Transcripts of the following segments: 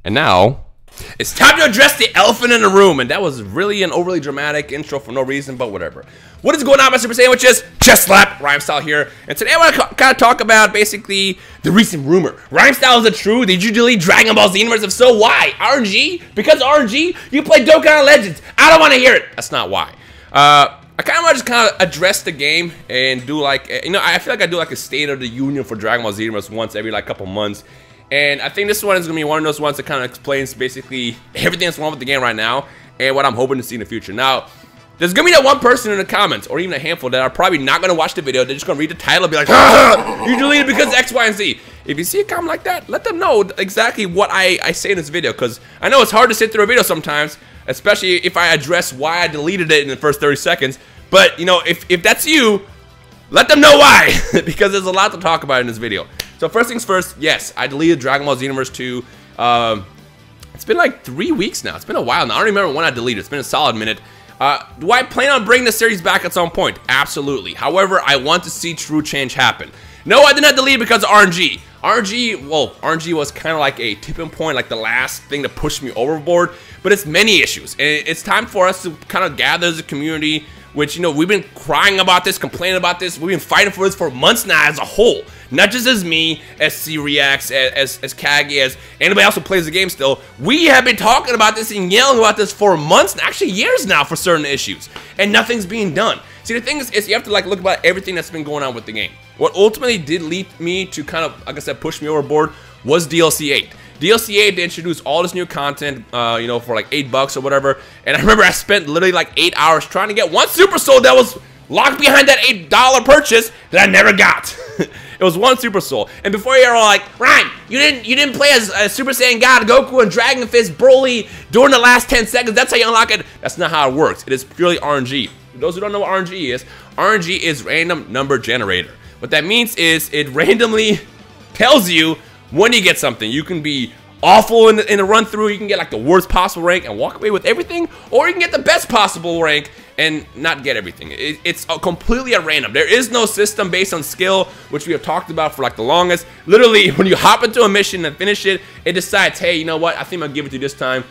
And now, it's time to address the elephant in the room, and that was really an overly dramatic intro for no reason, but whatever. What is going on, my Super Sandwiches? Chest slap, Rhymestyle here, and today I want to kind of talk about basically the recent rumor. Rhymestyle, is it true? Did you delete Dragon Ball Xenoverse? If so, why? RNG? Because RNG? You play Dokkan Legends. I don't want to hear it. That's not why. I kind of want to just kind of address the game and do like, you know, I feel like I do like a State of the Union for Dragon Ball Xenoverse once every like couple months. And I think this one is going to be one of those ones that kind of explains basically everything that's wrong with the game right now and what I'm hoping to see in the future. Now, there's going to be that one person in the comments, or even a handful, that are probably not going to watch the video. They're just going to read the title and be like, you deleted because X, Y, and Z. If you see a comment like that, let them know exactly what I say in this video, because I know it's hard to sit through a video sometimes, especially if I address why I deleted it in the first 30 seconds. But, you know, if that's you, let them know why, because there's a lot to talk about in this video. So first things first, yes, I deleted Dragon Ball Xenoverse 2. It's been like 3 weeks now. It's been a while now. I don't remember when I deleted it. It's been a solid minute. Do I plan on bringing the series back at some point? Absolutely. However, I want to see true change happen. No, I did not delete it because of RNG. RNG was kind of like a tipping point, like the last thing to push me overboard. But it's many issues. And it's time for us to kind of gather as a community, which, you know, we've been crying about this, complaining about this. We've been fighting for this for months now as a whole. Not just as me, as C-Reacts, as Kagi, as anybody else who plays the game still. We have been talking about this and yelling about this for months, actually years now, for certain issues. And nothing's being done. See, the thing is you have to like look about everything that's been going on with the game. What ultimately did lead me to kind of, like I said, push me overboard was DLC 8. DLC 8, they introduced all this new content, you know, for like $8 or whatever. And I remember I spent literally like 8 hours trying to get one Super Soul that was locked behind that $8 purchase that I never got. It was one Super Soul. And before you're all like, Ryan, you didn't play as Super Saiyan God, Goku, and Dragon Fist Broly during the last 10 seconds. That's how you unlock it. That's not how it works. It is purely RNG. For those who don't know what RNG is random number generator. What that means is it randomly tells you when you get something. You can be awful in the run through, you can get like the worst possible rank and walk away with everything, or you can get the best possible rank and not get everything. It's completely at random. There is no system based on skill, which we have talked about for like the longest. Literally, when you hop into a mission and finish it, it decides, hey, you know what, I think I'll give it to you this time,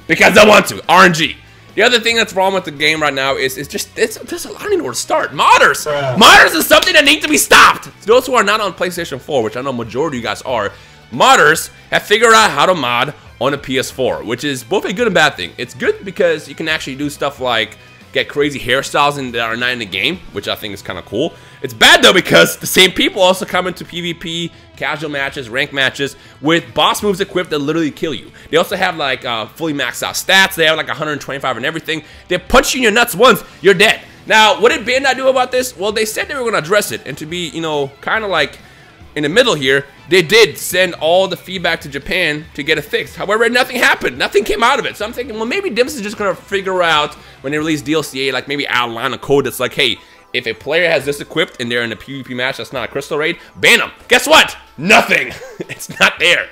because I want to. RNG. The other thing that's wrong with the game right now is just there's a lot of where to start. Modders! Modders is something that needs to be stopped. To those who are not on PlayStation 4, which I know majority of you guys are, modders have figured out how to mod on a PS4, which is both a good and bad thing. It's good because you can actually do stuff like get crazy hairstyles that are not in the game, which I think is kind of cool. It's bad though because the same people also come into PvP, casual matches, rank matches with boss moves equipped that literally kill you. They also have like fully maxed out stats. They have like 125 and everything. They punch you in your nuts once, you're dead. Now, what did Bandai do about this? Well, they said they were going to address it, and to be, you know, kind of like in the middle here, they did send all the feedback to Japan to get it fixed. However, nothing happened. Nothing came out of it. So I'm thinking, well, maybe Dims is just going to figure out when they release DLC 8, like maybe outline a code that's like, hey, if a player has this equipped and they're in a PvP match that's not a crystal raid, ban them. Guess what? Nothing. It's not there.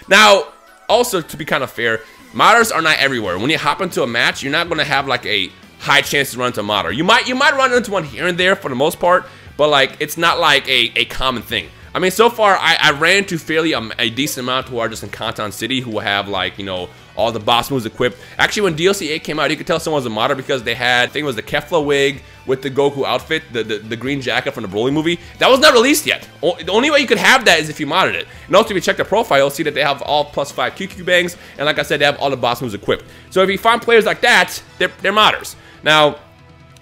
Now, also to be kind of fair, modders are not everywhere. When you hop into a match, you're not going to have like a high chance to run into a modder. You might run into one here and there for the most part, but like it's not like a common thing. I mean, so far, I ran into fairly a decent amount who are just in Kanton City who have, like, you know, all the boss moves equipped. Actually, when DLC 8 came out, you could tell someone was a modder because they had, I think it was the Kefla wig with the Goku outfit, the green jacket from the Broly movie. That was not released yet. The only way you could have that is if you modded it. And also, if you check the profile, you'll see that they have all +5 QQ bangs, and like I said, they have all the boss moves equipped. So if you find players like that, they're modders. Now,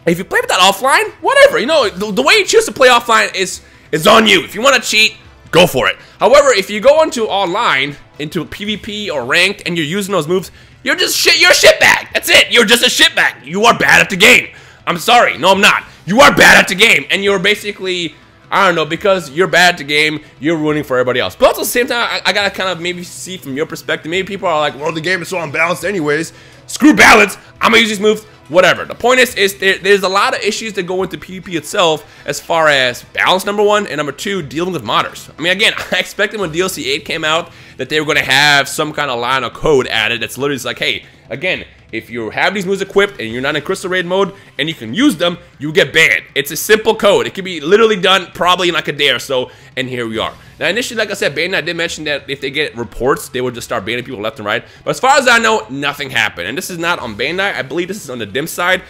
if you play with that offline, whatever. You know, the way you choose to play offline is on you. If you want to cheat, go for it. However, if you go into online, into PvP or ranked, and you're using those moves, you're just shit. You're a shitbag. That's it. You're just a shitbag. You are bad at the game. I'm sorry. No, I'm not. You are bad at the game, and you're basically, I don't know, because you're bad at the game, you're ruining for everybody else. But also at the same time, I gotta kind of maybe see from your perspective. Maybe people are like, well, the game is so unbalanced anyways. Screw balance. I'm gonna use these moves. Whatever. The point is there's a lot of issues that go into PvP itself as far as balance, number one, and number two, dealing with modders. I mean, again, I expected when DLC 8 came out that they were going to have some kind of line of code added that's literally just like, hey, again, if you have these moves equipped and you're not in Crystal Raid mode and you can use them, you get banned. It's a simple code. It can be literally done probably in like a day or so, and here we are. Now, initially, like I said, Bandai did mention that if they get reports, they would just start banning people left and right. But as far as I know, nothing happened. And this is not on Bandai. I believe this is on the DIM side.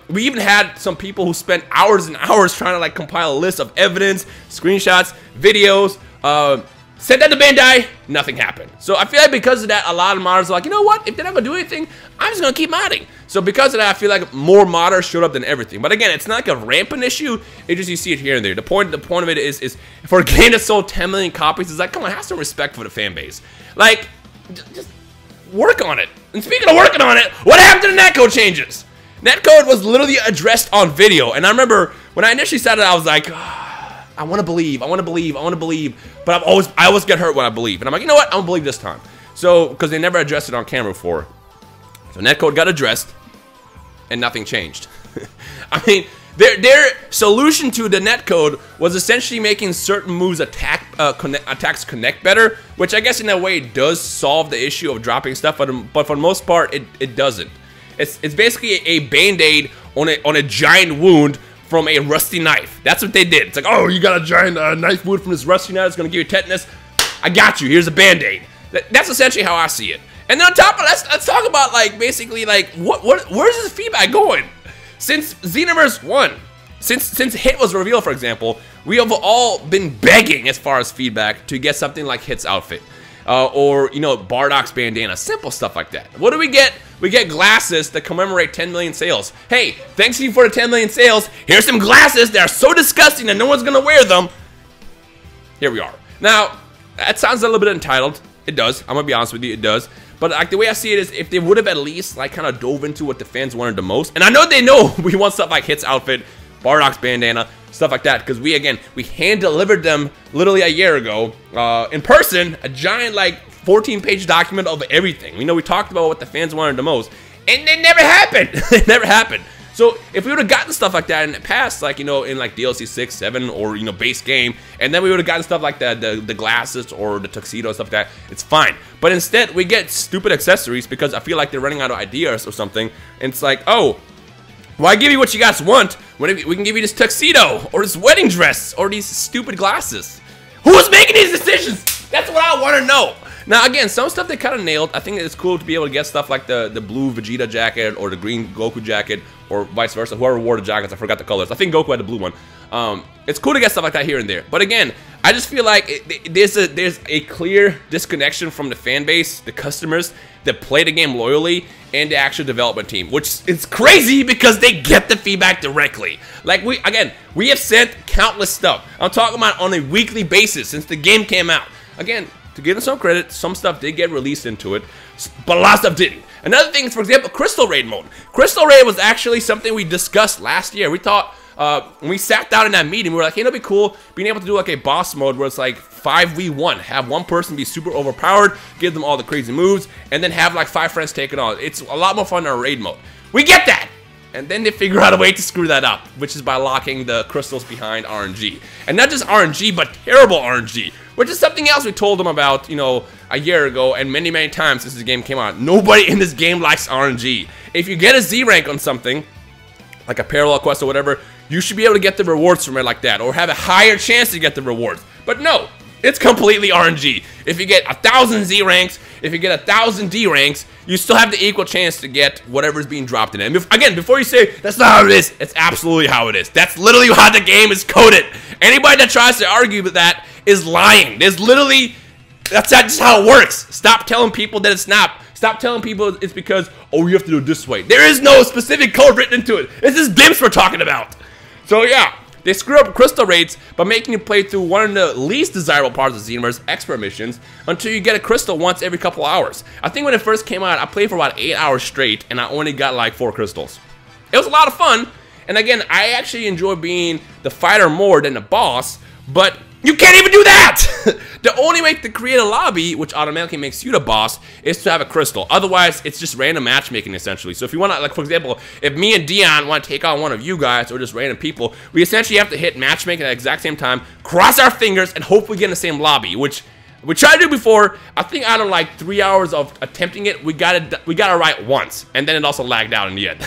We even had some people who spent hours and hours trying to like compile a list of evidence, screenshots, videos, sent that to Bandai, nothing happened. So I feel like because of that, a lot of modders are like, you know what? If they're not going to do anything, I'm just going to keep modding. So because of that, I feel like more modders showed up than everything. But again, it's not like a rampant issue. It just, you see it here and there. The point of it is for a game that sold 10 million copies, it's like, come on, have some respect for the fan base. Like, just work on it. And speaking of working on it, what happened to the netcode changes? Netcode was literally addressed on video. And I remember when I initially said it, I was like, I want to believe, I want to believe, I want to believe, but I always get hurt when I believe. And I'm like, you know what? I'm going to believe this time. So, because they never addressed it on camera before. So netcode got addressed, and nothing changed. I mean, their solution to the netcode was essentially making certain moves attacks connect better, which I guess in a way does solve the issue of dropping stuff, but for the most part, it doesn't. It's basically a band-aid on a giant wound from a rusty knife. That's what they did. It's like, oh, you got a giant knife wound from this rusty knife. It's gonna give you tetanus. I got you. Here's a band-aid. That's essentially how I see it. And then on top of that, let's talk about like basically like where's this feedback going? Since Xenoverse 1, since Hit was revealed, for example, we have all been begging as far as feedback to get something like Hit's outfit. Or, you know, Bardock's bandana, simple stuff like that. What do we get? We get glasses that commemorate 10 million sales. Hey, thanks to you for the 10 million sales. Here's some glasses that are so disgusting that no one's gonna wear them. Here we are. Now, that sounds a little bit entitled. It does. I'm gonna be honest with you, it does. But like the way I see it is, if they would have at least like kind of dove into what the fans wanted the most, and I know they know we want stuff like Hit's outfit, Bardock's bandana, stuff like that, because we hand delivered them literally a year ago in person, a giant like 14-page document of everything. We know we talked about what the fans wanted the most, and it never happened. It never happened. So if we would have gotten stuff like that in the past, like, you know, in like DLC 6, 7, or, you know, base game, and then we would have gotten stuff like the glasses or the tuxedo, stuff like that, it's fine. But instead, we get stupid accessories because I feel like they're running out of ideas or something, and it's like, oh, why give you what you guys want when we can give you this tuxedo, or this wedding dress, or these stupid glasses? Who's making these decisions? That's what I want to know. Now, again, some stuff they kind of nailed. I think it's cool to be able to get stuff like the blue Vegeta jacket or the green Goku jacket, or vice versa. Whoever wore the jackets, I forgot the colors. I think Goku had the blue one. It's cool to get stuff like that here and there. But again, I just feel like there's a clear disconnection from the fan base, the customers that play the game loyally, and the actual development team, which is crazy because they get the feedback directly. Like, we have sent countless stuff. I'm talking about on a weekly basis since the game came out. Again, to give them some credit, some stuff did get released into it, but a lot of stuff didn't. Another thing is, for example, Crystal Raid mode. Crystal Raid was actually something we discussed last year. We thought, when we sat down in that meeting, we were like, hey, it'll be cool being able to do like a boss mode where it's like 5v1. Have one person be super overpowered, give them all the crazy moves, and then have like 5 friends take it on. It's a lot more fun than a raid mode. We get that! And then they figure out a way to screw that up, which is by locking the crystals behind RNG. And not just RNG, but terrible RNG, which is something else we told them about, you know, a year ago, and many, many times since this game came out. Nobody in this game likes RNG. If you get a Z rank on something, like a parallel quest or whatever, you should be able to get the rewards from it like that, or have a higher chance to get the rewards. But no, it's completely RNG. If you get 1,000 Z ranks, if you get 1,000 D ranks, you still have the equal chance to get whatever's being dropped in it. And again, before you say, that's not how it is, it's absolutely how it is. That's literally how the game is coded. Anybody that tries to argue with that is lying. That's not just how it works. Stop telling people that it's not. Stop telling people it's because, oh, you have to do it this way. There is no specific code written into it. This is GIMPs we're talking about. So yeah, they screw up crystal rates by making you play through one of the least desirable parts of Xenoverse, expert missions, until you get a crystal once every couple hours. I think when it first came out, I played for about 8 hours straight, and I only got like 4 crystals. It was a lot of fun, and again, I actually enjoy being the fighter more than the boss, but you can't even do that! The only way to create a lobby, which automatically makes you the boss, is to have a crystal. Otherwise, it's just random matchmaking, essentially. So if you want to, like, for example, if me and Dion want to take on one of you guys, or just random people, we essentially have to hit matchmaking at the exact same time, cross our fingers, and hope we get in the same lobby, which we tried to do before. I think out of like 3 hours of attempting it, we got it right once, and then it also lagged out in the end.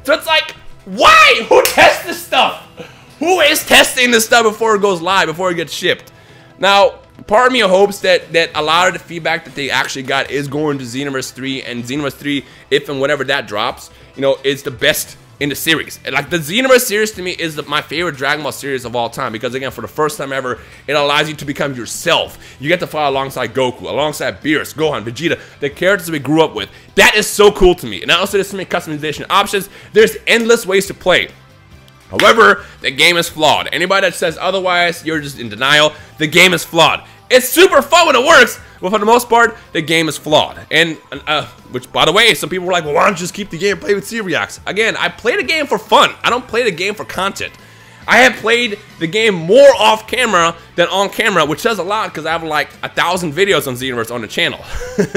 So it's like, why? Who tests this stuff? Who is testing this stuff before it goes live, before it gets shipped? Now, part of me hopes that a lot of the feedback that they actually got is going to Xenoverse 3, and Xenoverse 3, if and whenever that drops, you know, is the best in the series. And like the Xenoverse series to me is my favorite Dragon Ball series of all time, because again, for the first time ever, it allows you to become yourself. You get to fight alongside Goku, alongside Beerus, Gohan, Vegeta, the characters we grew up with. That is so cool to me. And also there's so many customization options. There's endless ways to play. However, the game is flawed. Anybody that says otherwise, you're just in denial. The game is flawed. It's super fun when it works, but for the most part, the game is flawed. And, which, by the way, some people were like, well, why don't you just keep the game and play with C-Reacts? Again, I play the game for fun. I don't play the game for content. I have played the game more off camera than on camera, which says a lot because I have like 1,000 videos on Xenoverse on the channel.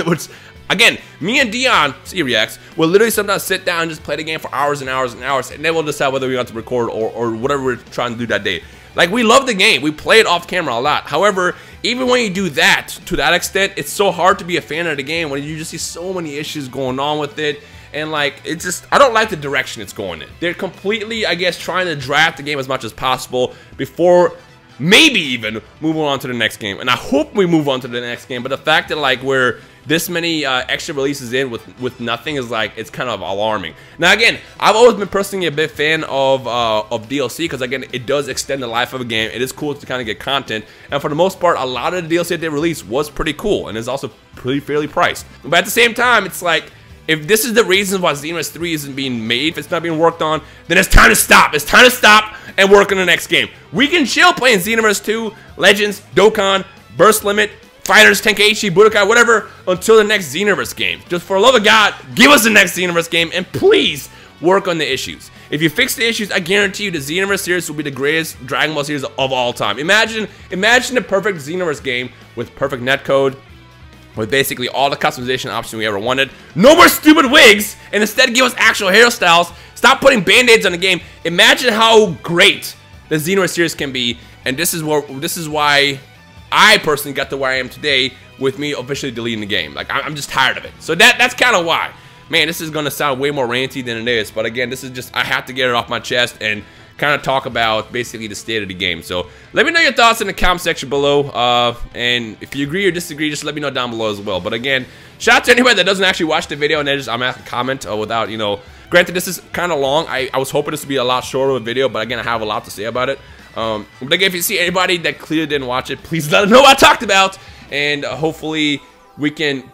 Which, again, me and Dion, C-Reacts, will literally sometimes sit down and just play the game for hours and hours and hours, and then we'll decide whether we want to record or whatever we're trying to do that day. Like, we love the game. We play it off camera a lot. However, even when you do that, to that extent, it's so hard to be a fan of the game when you just see so many issues going on with it. And, like, it's just, I don't like the direction it's going in. They're completely, I guess, trying to draft the game as much as possible before maybe even moving on to the next game. And I hope we move on to the next game. But the fact that, like, we're this many extra releases in with nothing is like, it's kind of alarming. Now again, I've always been personally a big fan of DLC, because again, it does extend the life of a game. It is cool to kind of get content, and for the most part, a lot of the DLC that they released was pretty cool, and is also pretty fairly priced. But at the same time, it's like, if this is the reason why Xenoverse 3 isn't being made, if it's not being worked on, then it's time to stop. It's time to stop and work on the next game. We can chill playing Xenoverse 2, Legends, Dokkan, Burst Limit, Fighters, Tenkaichi, Budokai, whatever, until the next Xenoverse game. Just for the love of God, give us the next Xenoverse game, and please work on the issues. If you fix the issues, I guarantee you the Xenoverse series will be the greatest Dragon Ball series of all time. Imagine the perfect Xenoverse game with perfect netcode, with basically all the customization options we ever wanted. No more stupid wigs, and instead give us actual hairstyles. Stop putting band-aids on the game. Imagine how great the Xenoverse series can be, and this is why I personally got to where I am today with me officially deleting the game. Like, I'm just tired of it. So that's kind of why. Man, this is going to sound way more ranty than it is, but again, this is just, I have to get it off my chest and kind of talk about basically the state of the game. So let me know your thoughts in the comment section below, and if you agree or disagree, just let me know down below as well. But again, shout out to anybody that doesn't actually watch the video and I'm asking a comment without, you know, granted this is kind of long. I was hoping this would be a lot shorter of a video, but again, I have a lot to say about it. But again, if you see anybody that clearly didn't watch it, please let them know what I talked about, and hopefully we can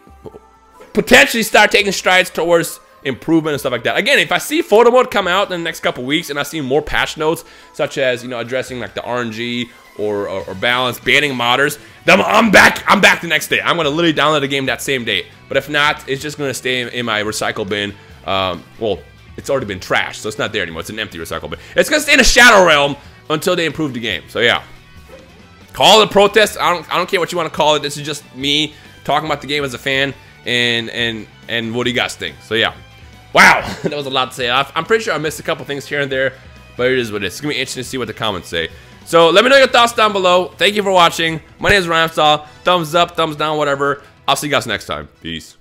potentially start taking strides towards improvement and stuff like that. Again, if I see photo mode come out in the next couple weeks and I see more patch notes, such as, you know, addressing like the RNG or balance, banning modders, then I'm back the next day. I'm gonna literally download the game that same day. But if not, it's just gonna stay in my recycle bin. Well, it's already been trashed, so it's not there anymore. It's an empty recycle bin. It's gonna stay in the Shadow Realm until they improve the game. So yeah, call it a protest. I don't care what you want to call it. This is just me talking about the game as a fan, and what do you guys think? So yeah, wow, that was a lot to say. I'm pretty sure I missed a couple things here and there, but it is what it is. It's gonna be interesting to see what the comments say. So let me know your thoughts down below. Thank you for watching. My name is Rhymestyle. Thumbs up, thumbs down, whatever. I'll see you guys next time. Peace.